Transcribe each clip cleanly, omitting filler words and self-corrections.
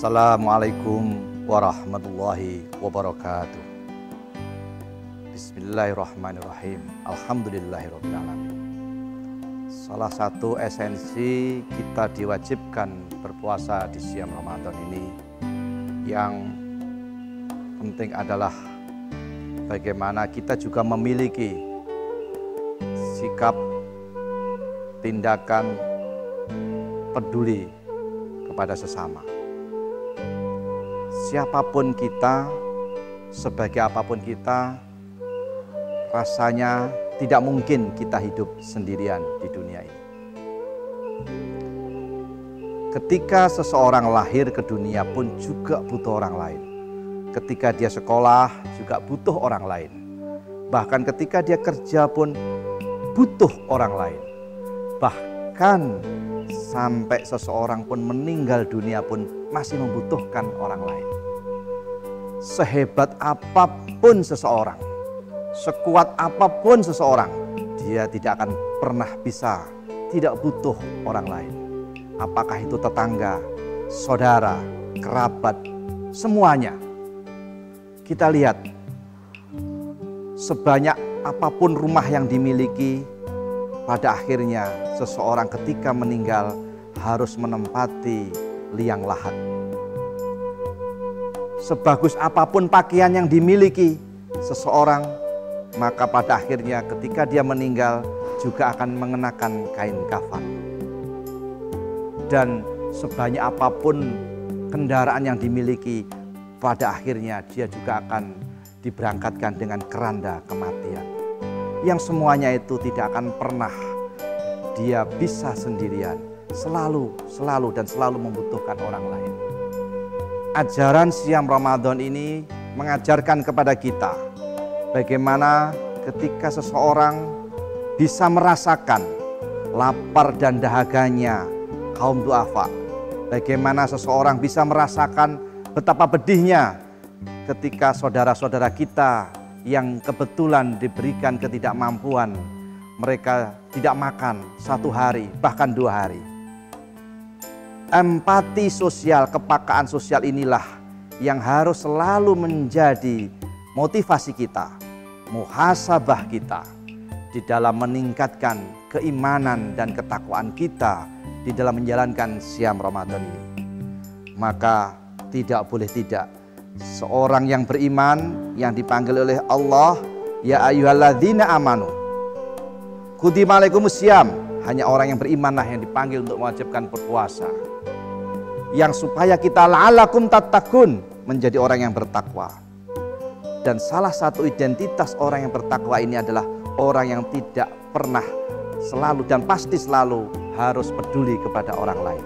Assalamualaikum warahmatullahi wabarakatuh. Bismillahirrahmanirrahim. Alhamdulillahirabbil alamin. Salah satu esensi kita diwajibkan berpuasa di siang Ramadan ini yang penting adalah bagaimana kita juga memiliki sikap, tindakan peduli kepada sesama. Siapapun kita, sebagai apapun kita, rasanya tidak mungkin kita hidup sendirian di dunia ini. Ketika seseorang lahir ke dunia pun juga butuh orang lain. Ketika dia sekolah juga butuh orang lain. Bahkan ketika dia kerja pun butuh orang lain. Bahkan sampai seseorang pun meninggal dunia pun masih membutuhkan orang lain. Sehebat apapun seseorang, sekuat apapun seseorang, dia tidak akan pernah bisa tidak butuh orang lain. Apakah itu tetangga, saudara, kerabat, semuanya. Kita lihat, sebanyak apapun rumah yang dimiliki, pada akhirnya seseorang ketika meninggal harus menempati liang lahat. Sebagus apapun pakaian yang dimiliki seseorang, maka pada akhirnya ketika dia meninggal juga akan mengenakan kain kafan. Dan sebanyak apapun kendaraan yang dimiliki, pada akhirnya dia juga akan diberangkatkan dengan keranda kematian. Yang semuanya itu tidak akan pernah dia bisa sendirian, selalu membutuhkan orang lain. Ajaran siam Ramadan ini mengajarkan kepada kita bagaimana ketika seseorang bisa merasakan lapar dan dahaganya kaum duafa, bagaimana seseorang bisa merasakan betapa pedihnya ketika saudara-saudara kita yang kebetulan diberikan ketidakmampuan, mereka tidak makan 1 hari, bahkan 2 hari. Empati sosial, kepekaan sosial inilah yang harus selalu menjadi motivasi kita, muhasabah kita di dalam meningkatkan keimanan dan ketakwaan kita di dalam menjalankan siam Ramadan ini. Maka tidak boleh tidak, seorang yang beriman yang dipanggil oleh Allah, ya ayyuhalladzina amanu kutiba alaikumus syiyam, hanya orang yang berimanlah yang dipanggil untuk mewajibkan berpuasa. Yang supaya kita la'alakum tattaqun, menjadi orang yang bertakwa. Dan salah satu identitas orang yang bertakwa ini adalah orang yang tidak pernah, selalu dan pasti selalu harus peduli kepada orang lain.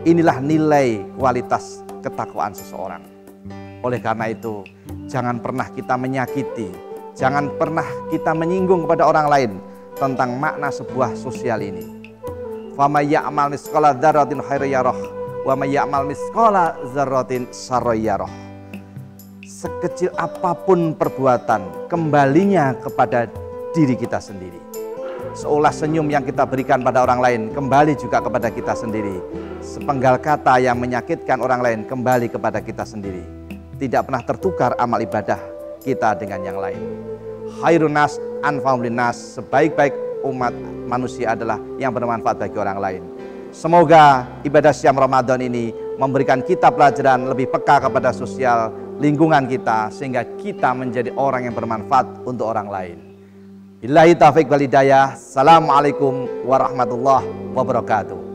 Inilah nilai kualitas ketakwaan seseorang. Oleh karena itu, jangan pernah kita menyakiti, jangan pernah kita menyinggung kepada orang lain tentang makna sebuah sosial ini. Faman ya'mal mithqala dzarratin khairan yarah wa may ya'mal mithqala dzarratin syarran yarah. Sekecil apapun perbuatan, kembalinya kepada diri kita sendiri. Seolah senyum yang kita berikan pada orang lain kembali juga kepada kita sendiri. Sepenggal kata yang menyakitkan orang lain kembali kepada kita sendiri. Tidak pernah tertukar amal ibadah kita dengan yang lain. Khairun nas anfa'uhum linnas, sebaik-baik umat manusia adalah yang bermanfaat bagi orang lain. Semoga ibadah siam Ramadan ini memberikan kita pelajaran lebih peka kepada sosial lingkungan kita, sehingga kita menjadi orang yang bermanfaat untuk orang lain. Billahi taufiq wal hidayah. Assalamualaikum warahmatullahi wabarakatuh.